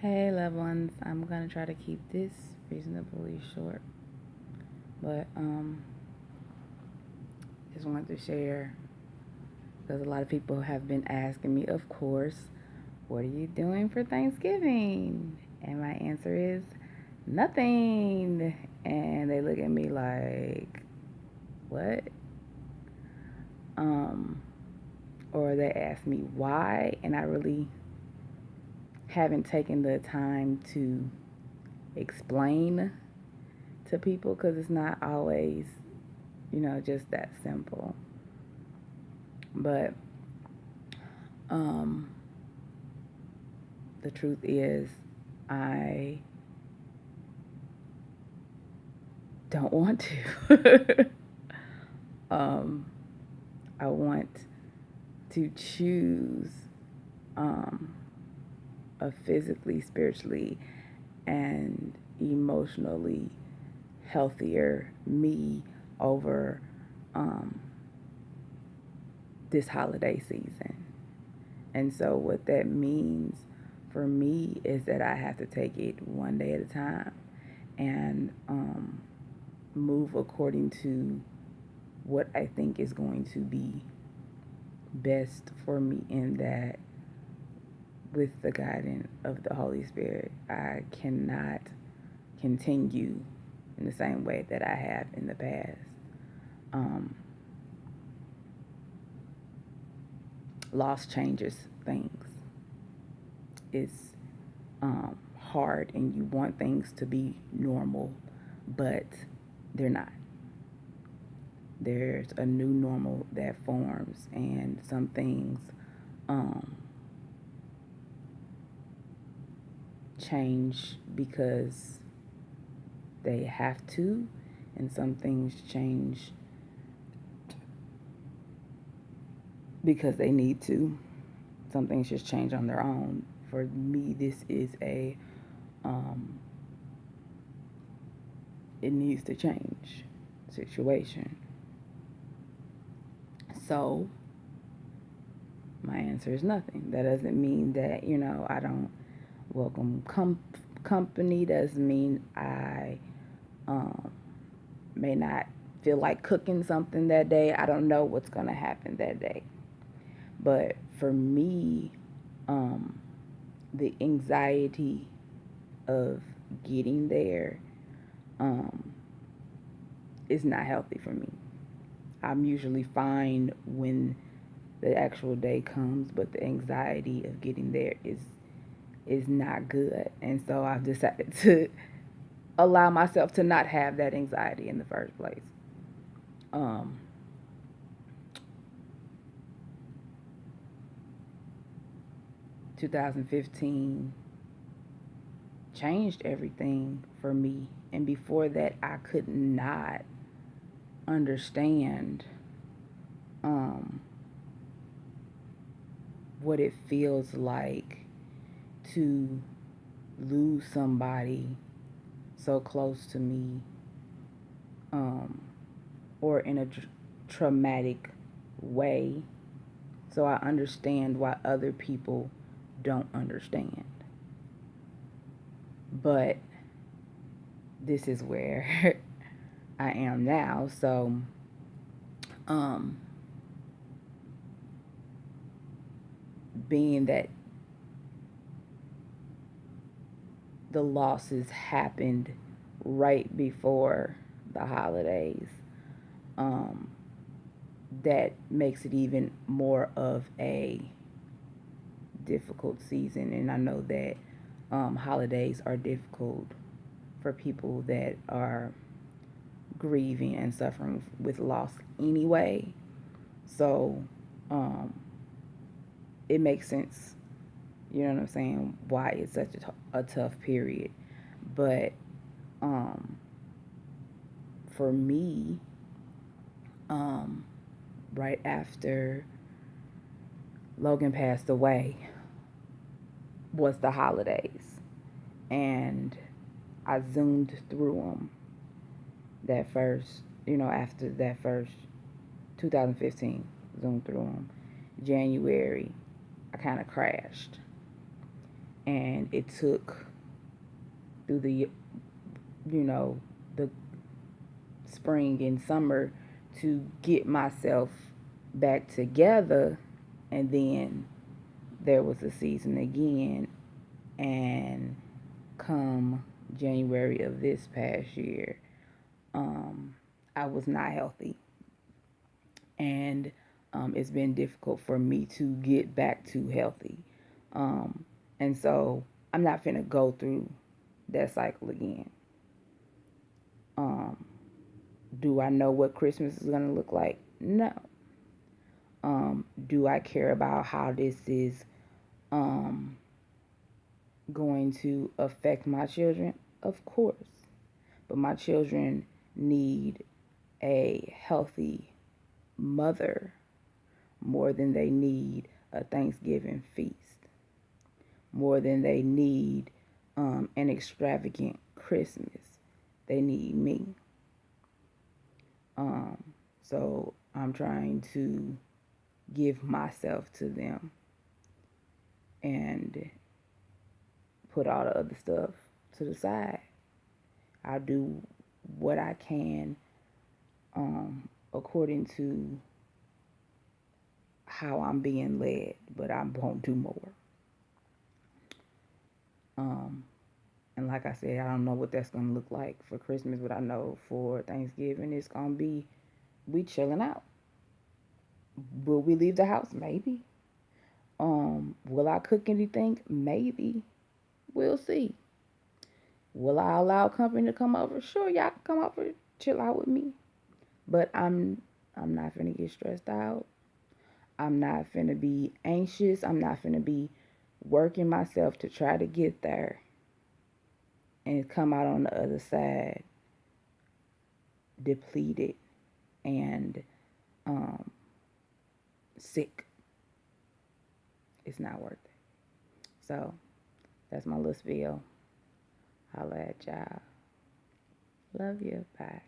Hey, loved ones. I'm gonna try to keep this reasonably short, but just wanted to share because a lot of people have been asking me, of course, what are you doing for Thanksgiving? And my answer is nothing. And they look at me like, what? Um, or they ask me why, and I really haven't taken the time to explain to people because it's not always just that simple. But um, the truth is, I don't want to. um, I want to choose um, a physically, spiritually, and emotionally healthier me over um, this holiday season. And so, what that means for me is that I have to take it one day at a time and move according to what I think is going to be best for me, in that with the guidance of the Holy Spirit, I cannot continue in the same way that I have in the past. Um, Loss changes things. It's hard, and you want things to be normal, but they're not. There's a new normal that forms, and some things um, change because they have to, and some things change because they need to. Some things just change on their own. For me, this is a um, it needs to change situation. So my answer is nothing. That doesn't mean that I don't welcome company. Doesn't mean I um, may not feel like cooking something that day. I don't know what's gonna happen that day. But for me, um, the anxiety of getting there um, is not healthy for me. I'm usually fine when the actual day comes, but the anxiety of getting there is not good. And so I've decided to allow myself to not have that anxiety in the first place. Um, 2015 changed everything for me, and before that, I could not understand um, what it feels like to lose somebody so close to me, um, or in a traumatic way. So I understand why other people don't understand. But this is where I am now. So, um, being that the losses happened right before the holidays, um, that makes it even more of a difficult season. And I know that holidays are difficult for people that are grieving and suffering with loss anyway. So um, it makes sense, you know what I'm saying, why it's such a tough period. But um, for me, um, right after Logan passed away was the holidays. And I zoomed through them that first, after that first 2015, zoomed through them. January, I kind of crashed. And it took through the, the spring and summer to get myself back together. And then there was a season again, and come January of this past year, I was not healthy, and it's been difficult for me to get back to healthy. Um, and so I'm not finna go through that cycle again. Um, do I know what Christmas is gonna look like? No. Do I care about how this is um, going to affect my children? Of course. But my children need a healthy mother more than they need a Thanksgiving feast, more than they need an extravagant Christmas. They need me. Um, so I'm trying to give myself to them and put all the other stuff to the side. I'll do what I can according to how I'm being led, but I won't do more. Um, and like I said, I don't know what that's gonna look like for Christmas, but I know for Thanksgiving it's gonna be we chilling out. Will we leave the house? Maybe. Will I cook anything? Maybe. We'll see. Will I allow company to come over? Sure, y'all can come over, chill out with me. But I'm not finna get stressed out. I'm not finna be anxious. I'm not finna be working myself to try to get there and come out on the other side depleted and um, sick. It's not worth it. So that's my little spiel. Holla at y'all. Love you. Bye.